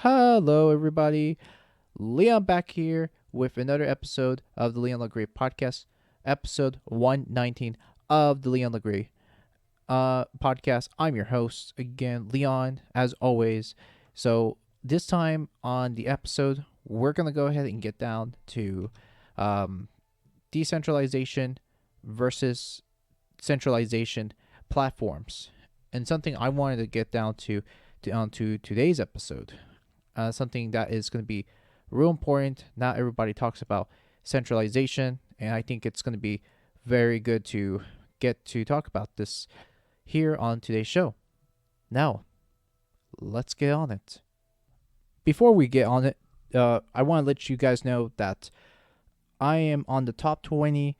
Hello, everybody. Leon back here with another episode of the Leon LBRY podcast, episode 119 of the Leon LBRY podcast. I'm your host again, Leon, as always. So this time on the episode, we're gonna go ahead and get down to um, decentralization versus centralization platforms, and something I wanted to get down to onto today's episode. Something that is going to be real important. Not everybody talks about centralization, and I think it's going to be very good to get to talk about this here on today's show. Now, let's get on it. Before we get on it, I want to let you guys know that I am on the top 20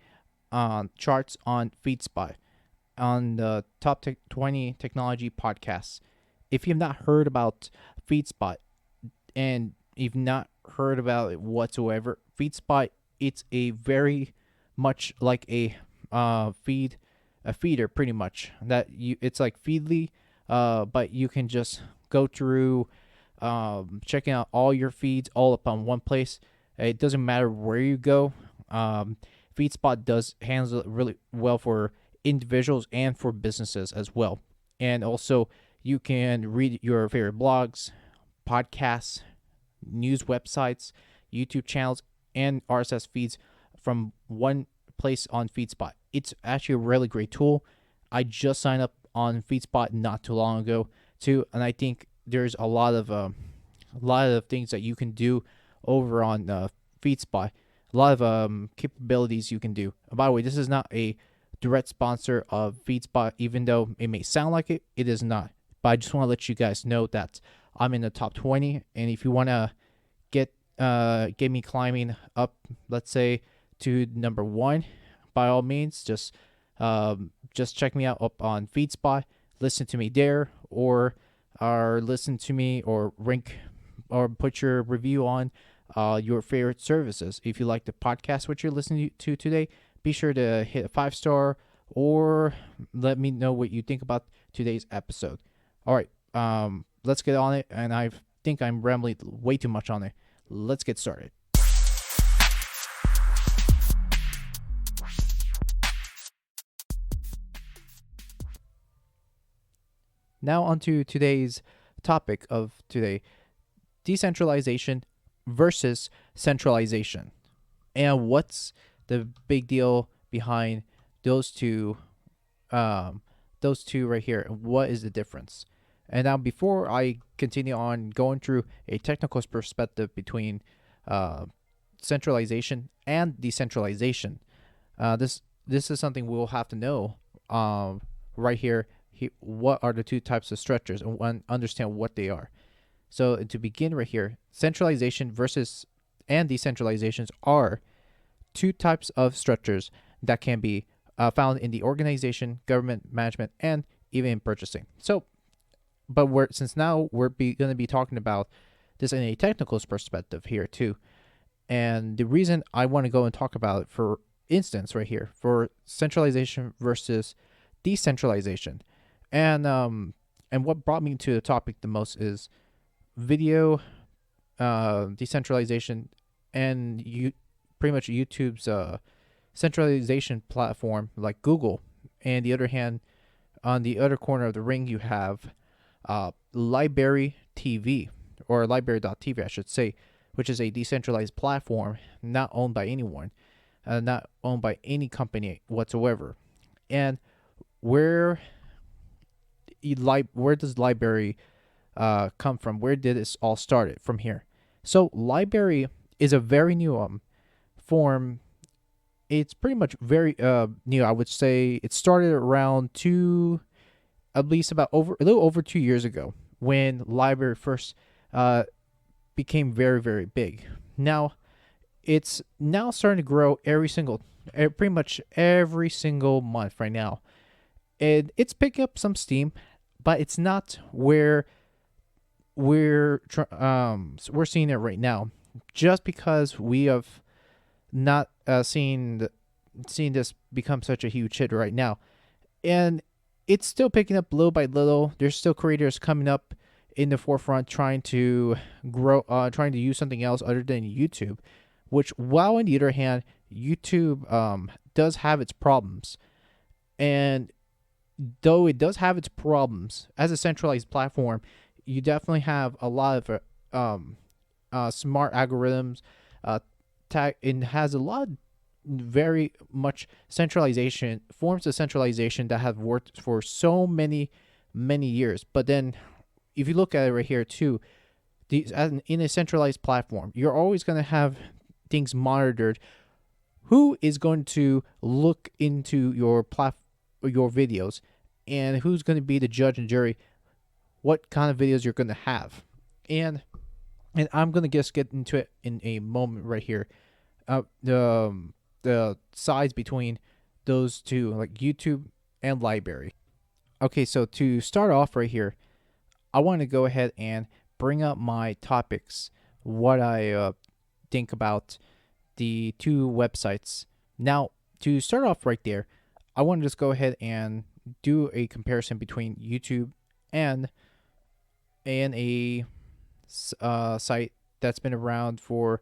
charts on FeedSpot, on the top 20 technology podcasts. If you've not heard about FeedSpot, and you've not heard about it whatsoever, FeedSpot, it's a very much like a feeder pretty much. It's like Feedly, but you can just go through checking out all your feeds all up on one place. It doesn't matter where you go. FeedSpot does handle it really well for individuals and for businesses as well. And also, you can read your favorite blogs, podcasts, news websites, YouTube channels, and RSS feeds from one place on FeedSpot. It's actually a really great tool. I just signed up on FeedSpot not too long ago too, and I think there's a lot of things that you can do over on FeedSpot. A lot of capabilities you can do. And by the way, this is not a direct sponsor of FeedSpot, even though it may sound like it. It is not. But I just want to let you guys know that I'm in the top 20, and if you want to get me climbing up, let's say, to number 1, by all means, just check me out up on FeedSpot, listen to me there, or listen to me or rank or put your review on your favorite services. If you like the podcast which you're listening to today, be sure to hit a 5-star or let me know what you think about today's episode. All right, let's get on it, and I think I'm rambling way too much on it. Let's get started. Now onto today's topic of today, decentralization versus centralization. And what's the big deal behind those two right here? What is the difference? And now, before I continue on going through a technical perspective between centralization and decentralization, this is something we'll have to know right here. What are the two types of structures, and understand what they are. So to begin right here, centralization versus and decentralizations are two types of structures that can be found in the organization, government, management, and even in purchasing. So, but since now we're going to be talking about this in a technical perspective here too, and the reason I want to go and talk about it, for instance, right here, for centralization versus decentralization, and what brought me to the topic the most is video decentralization and pretty much YouTube's centralization platform like Google. And the other hand, on the other corner of the ring, you have LBRY TV, or LBRY.TV, I should say, which is a decentralized platform not owned by anyone, not owned by any company whatsoever. And where does LBRY come from? Where did this all started from here? So LBRY is a very new form. It's pretty much very new. I would say it started around at least about a little over 2 years ago, when LBRY first became very, very big. Now, it's now starting to grow pretty much every single month right now. And it's picking up some steam, but it's not where we're seeing it right now, just because we have not seen this become such a huge hit right now. And it's still picking up little by little. There's still creators coming up in the forefront, trying to grow, trying to use something else other than YouTube. Which, while on the other hand, YouTube does have its problems, and though it does have its problems as a centralized platform, you definitely have a lot of smart algorithms. It has a lot of very much centralization forms of centralization that have worked for so many years. But then, if you look at it right here too, in a centralized platform, you're always going to have things monitored. Who is going to look into your videos, and who's going to be the judge and jury what kind of videos you're going to have? And I'm going to just get into it in a moment right here. The sides between those two, like YouTube and LBRY. Okay, so to start off right here, I want to go ahead and bring up my topics, what I think about the two websites. Now, to start off right there, I want to just go ahead and do a comparison between YouTube and a site that's been around for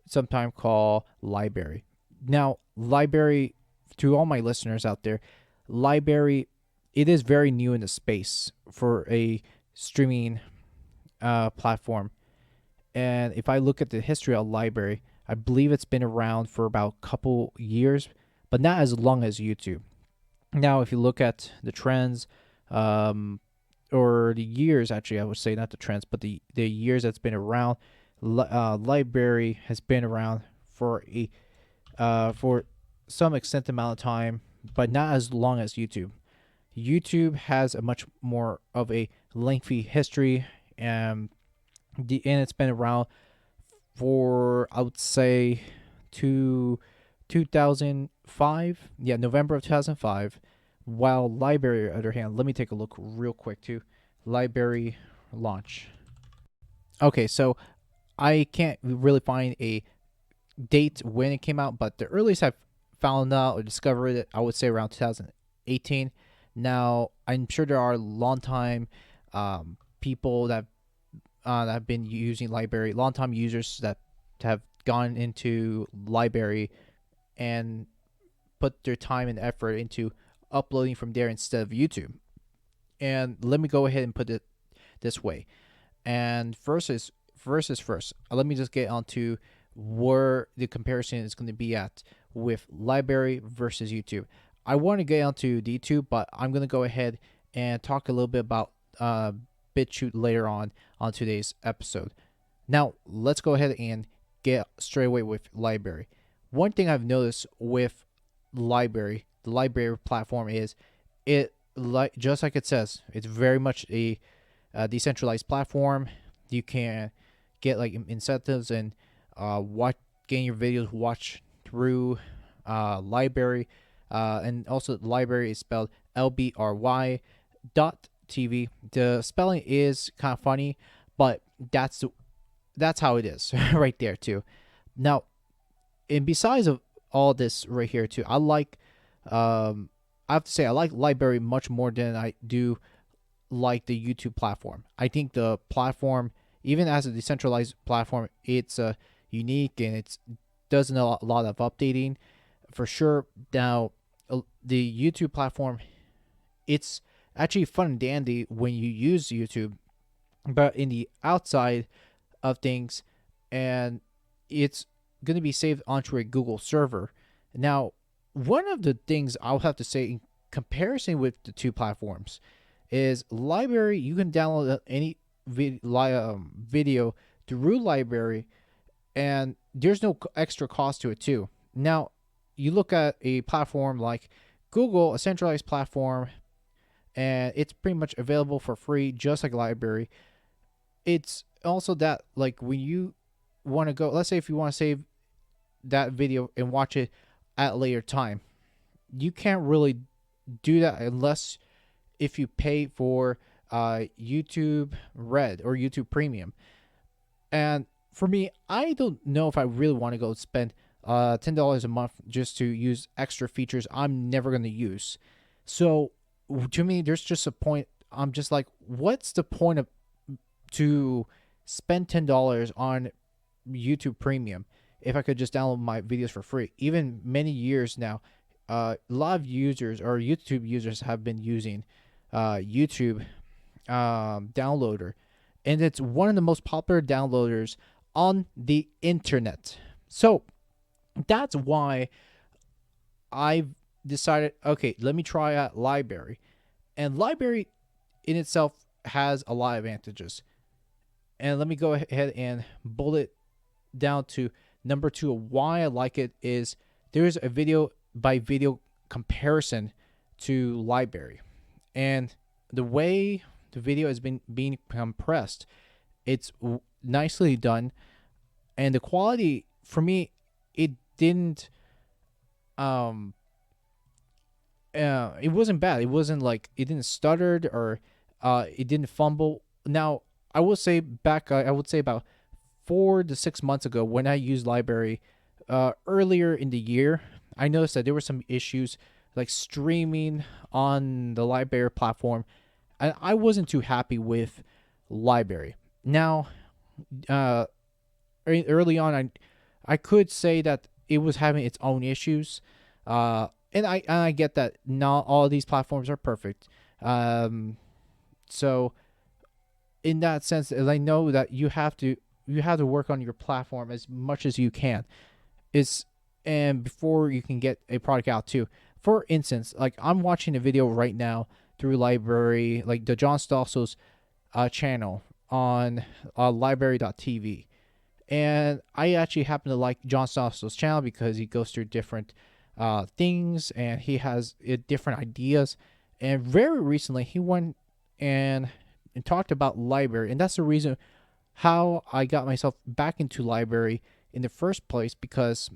some time called LBRY. Now, LBRY, to all my listeners out there, LBRY, it is very new in the space for a streaming platform. And if I look at the history of LBRY, I believe it's been around for about a couple years, but not as long as YouTube. Now, if you look at the trends, or the years, actually, I would say not the trends, but the years that's been around, LBRY has been around for for some extent amount of time, but not as long as YouTube. YouTube has a much more of a lengthy history, and it's been around for, I would say, 2005. Yeah, November of 2005. While LBRY, on the other hand, let me take a look real quick too. LBRY launch. Okay, so I can't really find a date when it came out, but the earliest I've found out or discovered it, I would say around 2018. Now, I'm sure there are long-time people that have been using LBRY, long-time users that have gone into LBRY and put their time and effort into uploading from there instead of YouTube. And let me go ahead and put it this way. And first is first. Let me just get onto where the comparison is going to be at with LBRY versus YouTube. I want to get onto YouTube, but I'm going to go ahead and talk a little bit about BitChute later on today's episode. Now, let's go ahead and get straight away with LBRY. One thing I've noticed with LBRY, the LBRY platform, is it, like just like it says, it's very much a decentralized platform. You can get like incentives and getting your videos watched through LBRY, and also LBRY is spelled LBRY .tv. The spelling is kind of funny, but that's how it is right there too. Now, and besides of all this right here too, I have to say I like LBRY much more than I do like the YouTube platform. I think the platform, even as a decentralized platform, it's unique and it does a lot of updating for sure. Now, the YouTube platform, it's actually fun and dandy when you use YouTube, but in the outside of things, and it's going to be saved onto a Google server. Now, one of the things I'll have to say in comparison with the two platforms is LBRY, you can download any video through LBRY, and there's no extra cost to it too. Now, you look at a platform like Google, a centralized platform, and it's pretty much available for free, just like LBRY. It's also that, like, when you want to go, let's say if you want to save that video and watch it at a later time, you can't really do that unless if you pay for YouTube Red or YouTube Premium. And for me, I don't know if I really want to go spend $10 a month just to use extra features I'm never going to use. So to me, there's just a point. I'm just like, what's the point of to spend $10 on YouTube Premium if I could just download my videos for free. Even many years now, a lot of users or YouTube users have been using YouTube downloader, and it's one of the most popular downloaders on the internet. So that's why I've decided, okay, let me try out LBRY. And LBRY in itself has a lot of advantages. And let me go ahead and bullet down to number 2 of why I like it is there's a video by video comparison to LBRY. And the way the video has been being compressed, it's nicely done. And the quality, for me, it didn't it wasn't bad. It wasn't like it didn't stuttered or it didn't fumble. Now I will say back, I would say about 4 to 6 months ago when I used LBRY earlier in the year, I noticed that there were some issues like streaming on the LBRY platform, and I wasn't too happy with LBRY. Now, early on, I could say that it was having its own issues, and I get that not all of these platforms are perfect. So in that sense, I know that you have to work on your platform as much as you can. And before you can get a product out too. For instance, like I'm watching a video right now through LBRY, like the John Stossel's channel on LBRY.tv. And I actually happen to like John Stossel's channel because he goes through different things and he has different ideas. And very recently, he went and talked about LBRY, and that's the reason how I got myself back into LBRY in the first place, because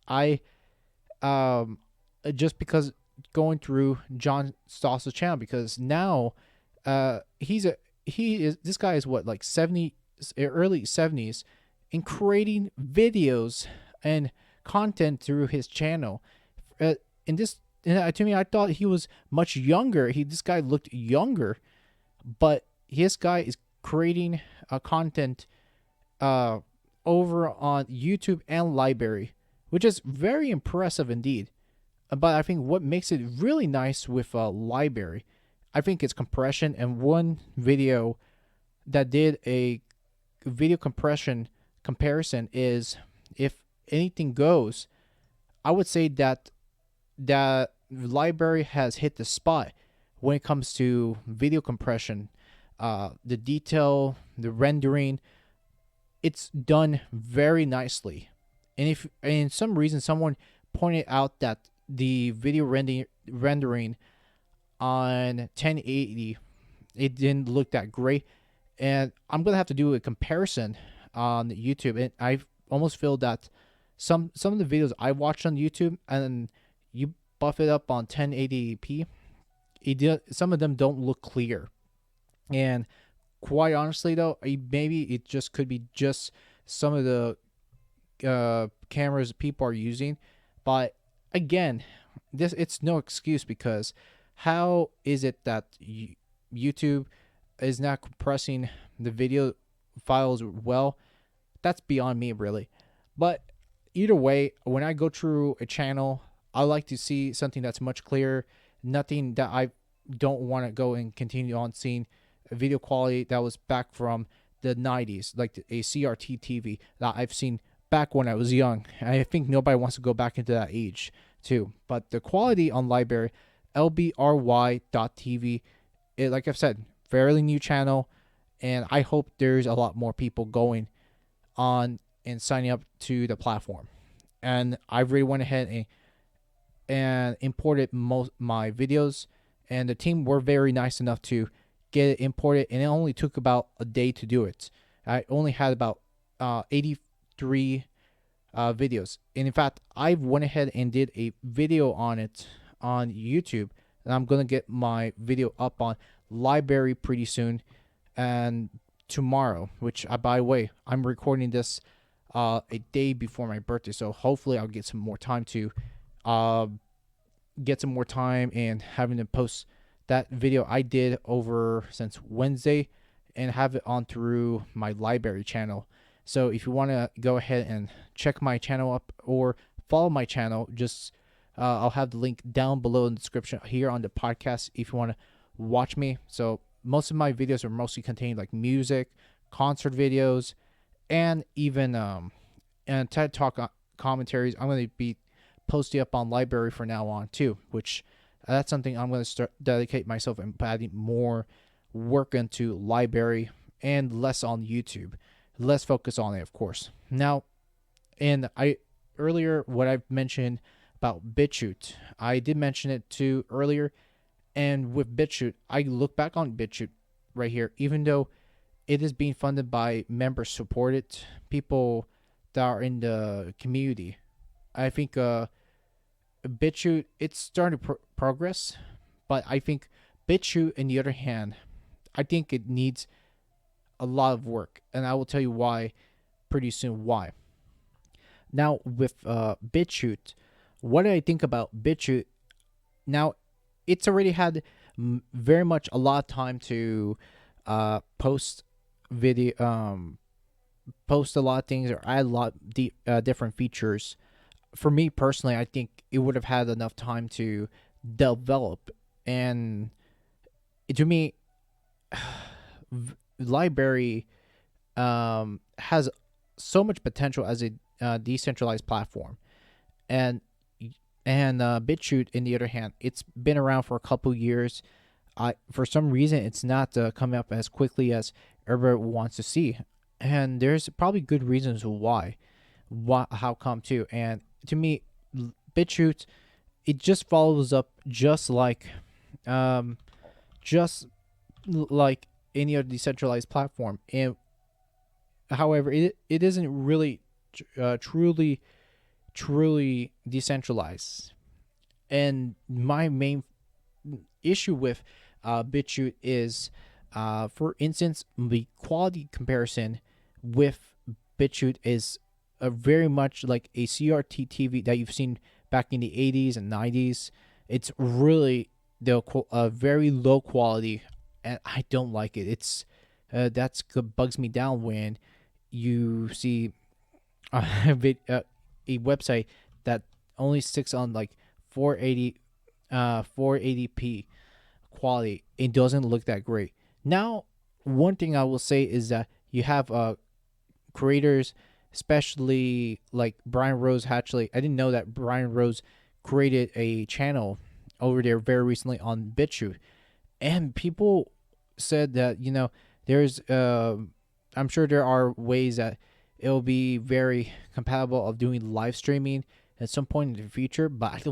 I because going through John Stoss's channel, because now this guy is what, like 70, early 70s, and creating videos and content through his channel. To me, I thought he was much younger. This guy looked younger, but this guy is creating content over on YouTube and LBRY, which is very impressive indeed. But I think what makes it really nice with LBRY, I think it's compression. And one video that did a video compression comparison is, if anything goes, I would say that LBRY has hit the spot when it comes to video compression. The detail, the rendering, it's done very nicely. And if in some reason someone pointed out that the video rendering on 1080, it didn't look that great, and I'm gonna have to do a comparison on YouTube, and I almost feel that some of the videos I watched on YouTube and you buff it up on 1080p, some of them don't look clear. And quite honestly, though, maybe it just could be just some of the cameras people are using. But again, it's no excuse, because how is it that YouTube is not compressing the video files well? That's beyond me, really. But either way, when I go through a channel, I like to see something that's much clearer, nothing that I don't want to go and continue on seeing video quality that was back from the 90s, like a CRT TV that I've seen back when I was young. I think nobody wants to go back into that age too. But the quality on LBRY, LBRY.tv, like I've said, fairly new channel, and I hope there's a lot more people going on and signing up to the platform. And I really went ahead and imported most my videos, and the team were very nice enough to get it imported, and it only took about a day to do it. I only had about 83 videos, and in fact, I went ahead and did a video on it on YouTube, and I'm gonna get my video up on LBRY pretty soon, and tomorrow, which by the way, I'm recording this a day before my birthday, so hopefully I'll get some more time to and having to post that video I did over since Wednesday, and have it on through my LBRY channel. So if you want to go ahead and check my channel up or follow my channel, just I'll have the link down below in the description here on the podcast if you want to watch me. So most of my videos are mostly contain like music, concert videos, and even and TED Talk commentaries. I'm going to be posting up on LBRY from now on too, which that's something I'm going to start dedicate myself and adding more work into LBRY and less on YouTube. Less focus on it, of course. Now, and I earlier what I've mentioned about BitChute, I did mention it too earlier. And with BitChute, I look back on BitChute right here, even though it is being funded by member supported people that are in the community. I think BitChute, it's starting to progress, but I think BitChute, on the other hand, I think it needs a lot of work, and I will tell you why pretty soon. Why? Now with BitChute, what do I think about BitChute? Now, it's already had very much a lot of time to post video, post a lot of things or add a lot different features. For me personally, I think it would have had enough time to develop, and to me, LBRY has so much potential as a decentralized platform, and BitChute, on the other hand, it's been around for a couple years. For some reason, it's not coming up as quickly as everybody wants to see, and there's probably good reasons why. How come too? And to me, BitChute, it just follows up just like any other decentralized platform. And however, it isn't really truly decentralized. And my main issue with BitChute is, for instance, the quality comparison with BitChute is very much like a CRT TV that you've seen back in the 80s and 90s. It's really very low quality, and I don't like it. It's that's bugs me down when you see a website that only sticks on like 480p quality. It doesn't look that great. Now, one thing I will say is that you have creators, especially like Brian Rose Hatchley. I didn't know that Brian Rose created a channel over there very recently on BitChute, and people said that there's I'm sure there are ways that it'll be very compatible of doing live streaming at some point in the future, but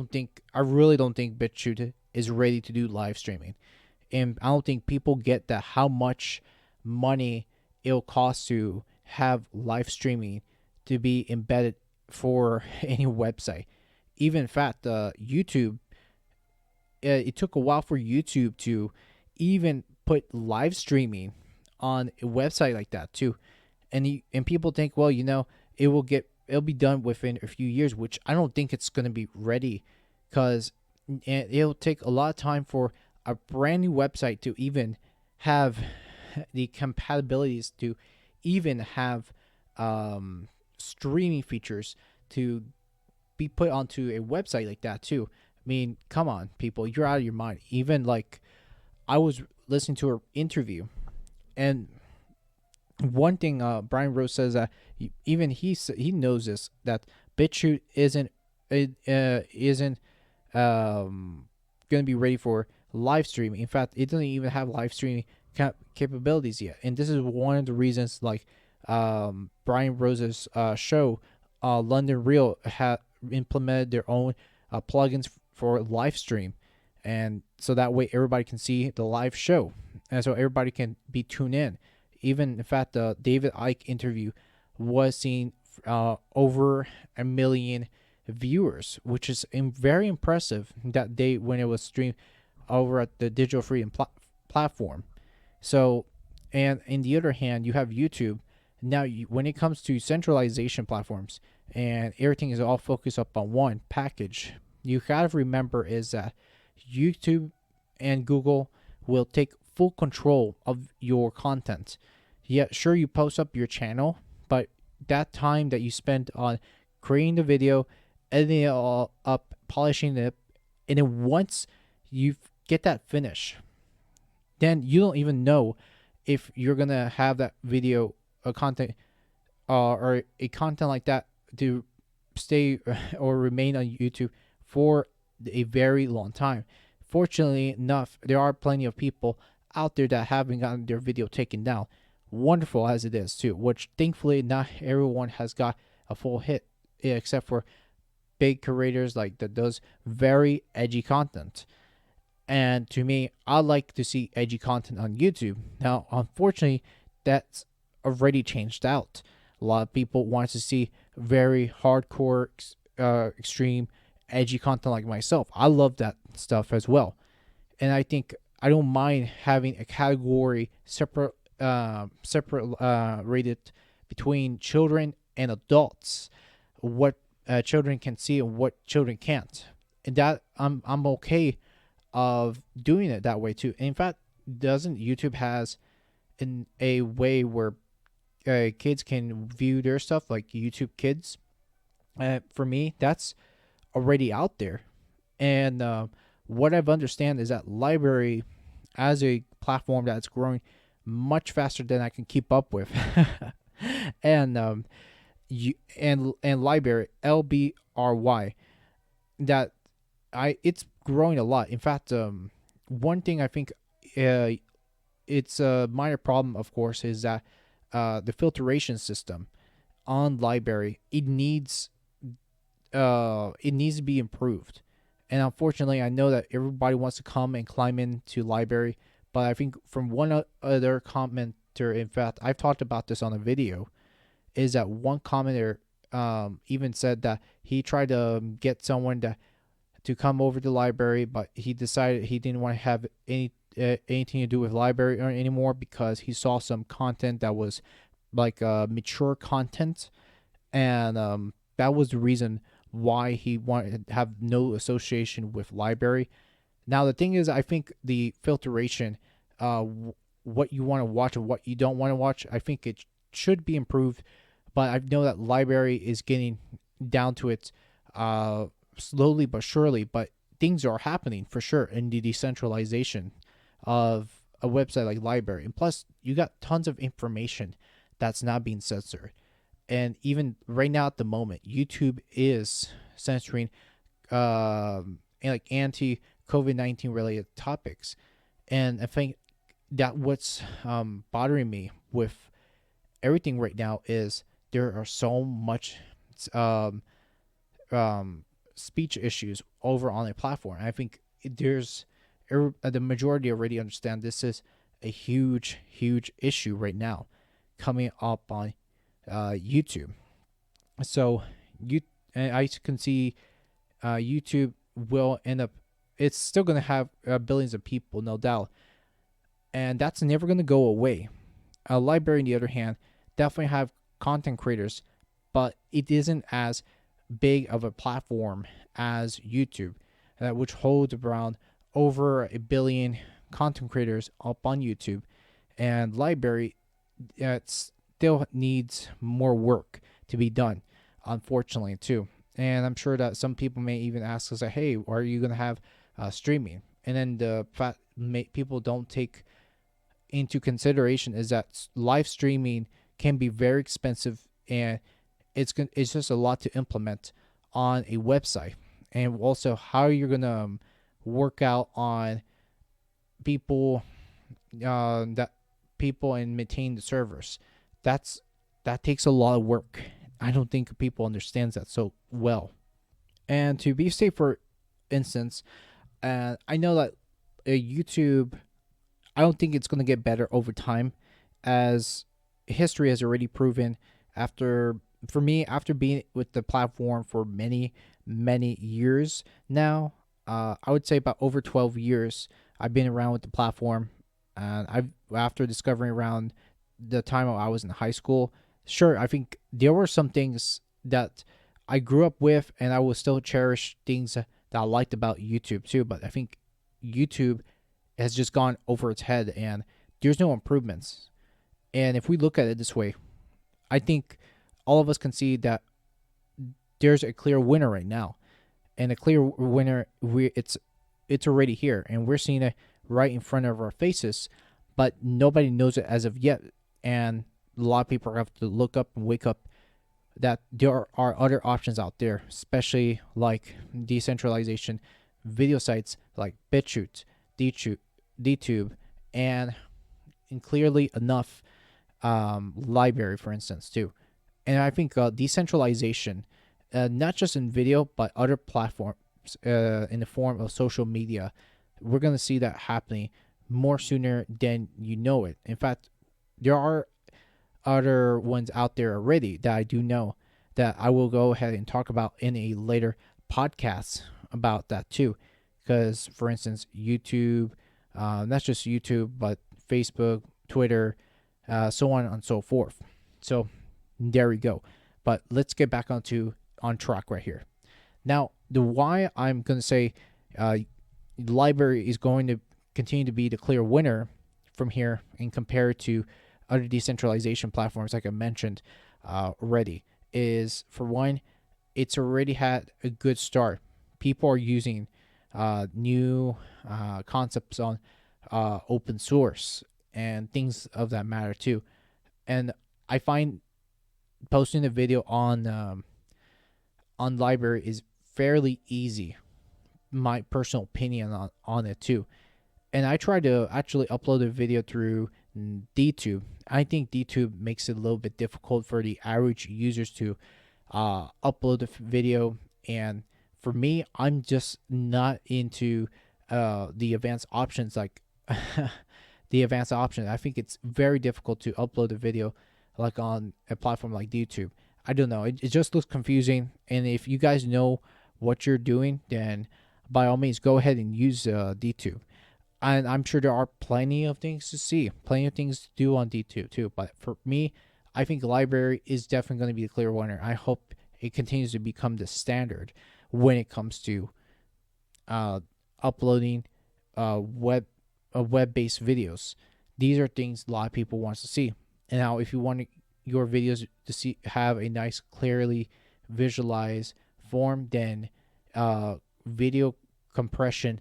I really don't think BitChute is ready to do live streaming. And I don't think people get that how much money it'll cost to have live streaming to be embedded for any website. Even in fact, YouTube, it took a while for YouTube to even put live streaming on a website like that too. And people think, well, it'll be done within a few years, which I don't think it's going to be ready, because it'll take a lot of time for a brand new website to even have the compatibilities to even have streaming features to be put onto a website like that too. I mean, come on, people, you're out of your mind. Even like, I was listening to her interview, and one thing Brian Rose says that even he knows this, that BitChute isn't going to be ready for live streaming. In fact, it doesn't even have live streaming capabilities yet. And this is one of the reasons, like Brian Rose's show, London Real, had implemented their own plugins for live stream, and so that way everybody can see the live show, and so everybody can be tuned in. Even in fact, the David Icke interview was seen over 1 million viewers, which is very impressive that day when it was streamed over at the Digital Freedom platform. So, and in the other hand, you have YouTube. Now, when it comes to centralization platforms and everything is all focused up on one package, you gotta remember is that YouTube and Google will take full control of your content. Yeah, sure, you post up your channel, but that time that you spend on creating the video, editing it all up, polishing it, and then once you get that finish, then you don't even know if you're gonna have that video content or a content like that to stay or remain on YouTube for a very long time. Fortunately enough, there are plenty of people out there that haven't gotten their video taken down. Wonderful as it is too, which thankfully not everyone has got a full hit, except for big creators like that does very edgy content. And to me, I like to see edgy content on YouTube. Now, unfortunately, that's already changed out. A lot of people want to see very hardcore, extreme, edgy content like myself. I love that stuff as well. And I think I don't mind having a category separate rated between children and adults. What children can see and what children can't. And that I'm okay of doing it that way too. In fact, doesn't YouTube has in a way where kids can view their stuff like YouTube Kids? For me, that's already out there. And what I've understand is that LBRY, as a platform that's growing much faster than I can keep up with, and LBRY, LBRY, that it's growing a lot. In fact, one thing I think it's a minor problem, of course, is that the filtration system on LBRY, it needs to be improved. And unfortunately, I know that everybody wants to come and climb into LBRY, but I think from one other commenter, in fact, I've talked about this on a video, is that one commenter even said that he tried to get someone to come over to LBRY, but he decided he didn't want to have anything to do with LBRY anymore because he saw some content that was like mature content, and that was the reason why he wanted to have no association with LBRY. Now the thing is, I think the filtration, what you want to watch and what you don't want to watch, I think it should be improved. But I know that LBRY is getting down to it slowly but surely. But things are happening for sure in the decentralization of a website like LBRY. And plus, you got tons of information that's not being censored. And even right now at the moment, YouTube is censoring like anti-COVID-19 related topics. And I think that what's bothering me with everything right now is there are so much speech issues over on a platform. I think there's the majority already understand this is a huge issue right now coming up on YouTube. So I can see YouTube will end up, it's still going to have billions of people, no doubt, and that's never going to go away. LBRY, on the other hand, definitely have content creators, but it isn't as big of a platform as YouTube, which holds around over 1 billion content creators up on YouTube. And LBRY, it still needs more work to be done, unfortunately, too. And I'm sure that some people may even ask us, hey, are you going to have streaming? And then the fact people don't take into consideration is that live streaming can be very expensive, and it's just a lot to implement on a website. And also how you're going to work out on people and maintain the servers. That takes a lot of work. I don't think people understand that so well. And to be safe, for instance, I know that YouTube, I don't think it's going to get better over time, as history has already proven. After being with the platform for many years now, I would say about over 12 years I've been around with the platform, and after discovering around the time I was in high school, sure, I think there were some things that I grew up with, and I will still cherish things that I liked about YouTube too. But I think YouTube has just gone over its head, and there's no improvements. And if we look at it this way, I think all of us can see that there's a clear winner right now, and a clear winner. It's already here, and we're seeing it right in front of our faces, but nobody knows it as of yet. And a lot of people have to look up and wake up that there are other options out there, especially like decentralization video sites like BitChute, DTube, and clearly enough, LBRY, for instance, too. And I think decentralization, not just in video, but other platforms in the form of social media, we're going to see that happening more sooner than you know it. In fact, there are other ones out there already that I do know that I will go ahead and talk about in a later podcast about that too. Because, for instance, YouTube, not just YouTube, but Facebook, Twitter, so on and so forth. So there we go. But let's get back on track right here. Now, the why I'm going to say LBRY is going to continue to be the clear winner from here and compared to other decentralization platforms, like I mentioned already, is, for one, it's already had a good start. People are using new concepts on open source and things of that matter too. And I find posting a video on LBRY is fairly easy. My personal opinion on it too. And I try to actually upload a video through DTube. I think DTube makes it a little bit difficult for the average users to upload a video. And for me, I'm just not into the advanced options, like the advanced options. I think it's very difficult to upload a video like on a platform like YouTube. I don't know. It just looks confusing. And if you guys know what you're doing, then by all means, go ahead and use DTube. And I'm sure there are plenty of things to see, plenty of things to do on DTube too. But for me, I think LBRY is definitely going to be the clear winner. I hope it continues to become the standard when it comes to uploading web-based videos. These are things a lot of people want to see. And now, if you want your videos to have a nice, clearly visualized form, then video compression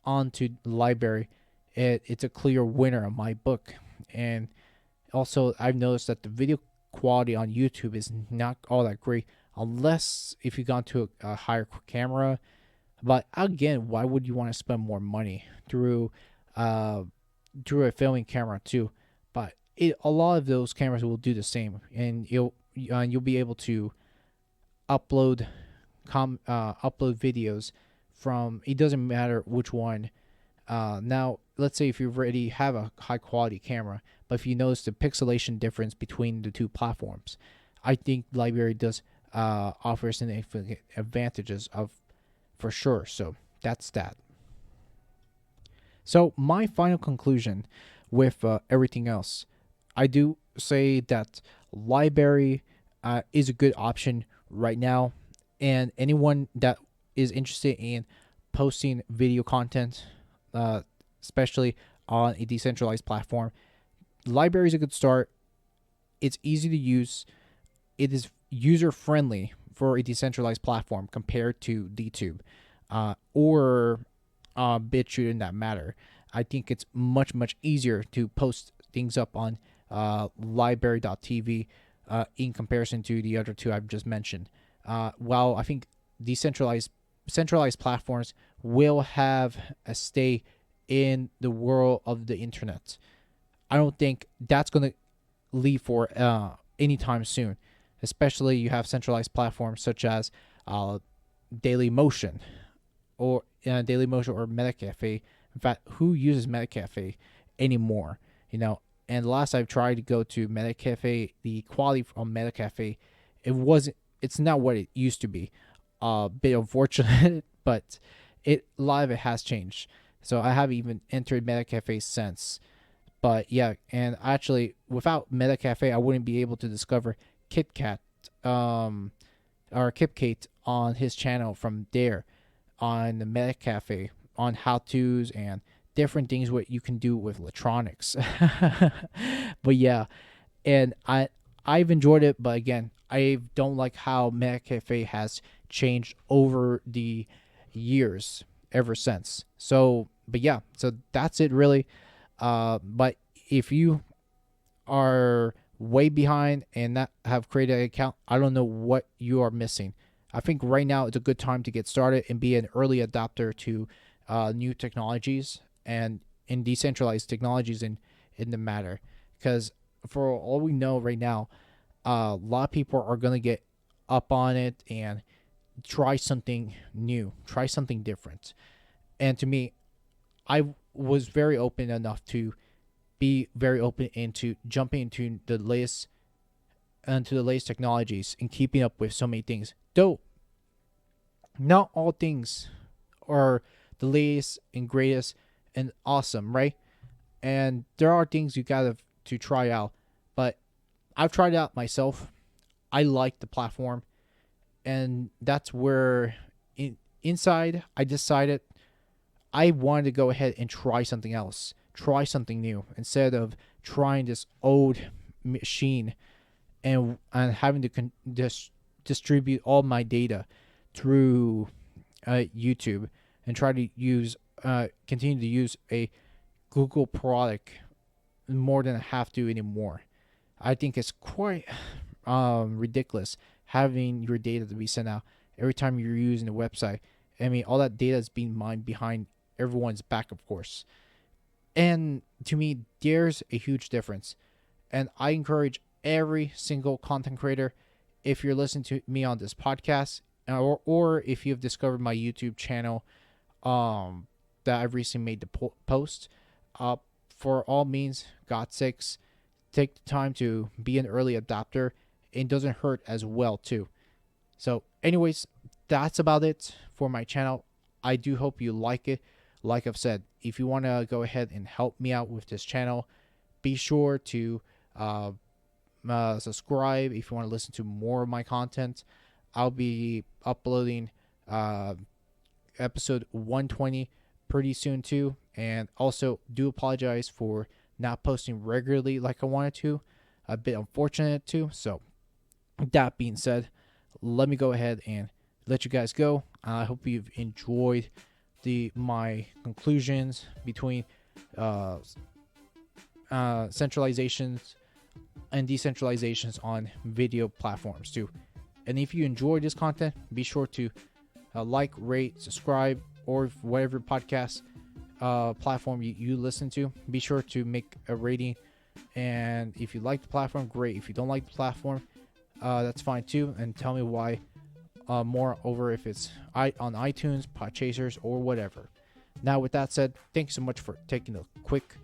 onto LBRY, it's a clear winner in my book. And also, I've noticed that the video quality on YouTube is not all that great, unless if you got to a higher camera. But again, why would you want to spend more money through a filming camera too? But a lot of those cameras will do the same, and you'll be able to upload videos from, it doesn't matter which one. Now, let's say if you already have a high quality camera, but if you notice the pixelation difference between the two platforms, I think LBRY does offer significant advantages for sure. So that's that. So my final conclusion with everything else, I do say that LBRY is a good option right now, and anyone that is interested in posting video content, especially on a decentralized platform, LBRY is a good start. It's easy to use. It is user friendly for a decentralized platform compared to DTube or BitChute in that matter. I think it's much easier to post things up on LBRY.tv in comparison to the other two I've just mentioned. While I think centralized platforms will have a stay in the world of the internet, I don't think that's going to leave for anytime soon. Especially you have centralized platforms such as Dailymotion or Metacafe. In fact, who uses Metacafe anymore? And last I've tried to go to Metacafe, the quality on Metacafe, it's not what it used to be. A bit unfortunate, but a lot of it has changed. So I haven't even entered Metacafe since. But yeah, and actually without Metacafe, I wouldn't be able to discover KitKat or KipKate on his channel from there on the Metacafe on how-tos and different things what you can do with electronics. But yeah, and I've enjoyed it, but again, I don't like how MetaCafe has changed over the years ever since. So, but yeah, so that's it really. But if you are way behind and not have created an account, I don't know what you are missing. I think right now it's a good time to get started and be an early adopter to new technologies and in decentralized technologies in the matter. Because for all we know right now, a lot of people are going to get up on it and try something new, try something different. And to me, I was very open enough to be very open into jumping into the latest technologies and keeping up with so many things. Though not all things are the latest and greatest and awesome, right? And there are things you gotta to try out. But I've tried it out myself. I like the platform, and that's where inside I decided I wanted to go ahead and try something else, try something new instead of trying this old machine and having to distribute all my data through YouTube and try to use continue to use a Google product more than I have to anymore. I think it's quite ridiculous having your data to be sent out every time you're using a website. I mean, all that data is being mined behind everyone's back, of course. And to me, there's a huge difference. And I encourage every single content creator, if you're listening to me on this podcast, or if you've discovered my YouTube channel that I've recently made the post, for all means, God's sakes, take the time to be an early adopter. It doesn't hurt as well, too. So, anyways, that's about it for my channel. I do hope you like it. Like I've said, if you want to go ahead and help me out with this channel, be sure to subscribe if you want to listen to more of my content. I'll be uploading episode 120 pretty soon too, and also do apologize for not posting regularly like I wanted to. A bit unfortunate too. So that being said, let me go ahead and let you guys go. I hope you've enjoyed my conclusions between centralizations and decentralizations on video platforms too. And if you enjoy this content, be sure to like, rate, subscribe, or whatever podcast platform you listen to. Be sure to make a rating. And if you like the platform, great. If you don't like the platform, that's fine too. And tell me why more over if it's on iTunes, Podchasers, or whatever. Now, with that said, thank you so much for taking a quick,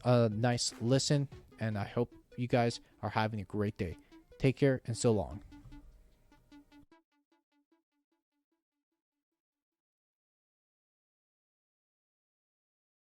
nice listen. And I hope you guys are having a great day. Take care and so long.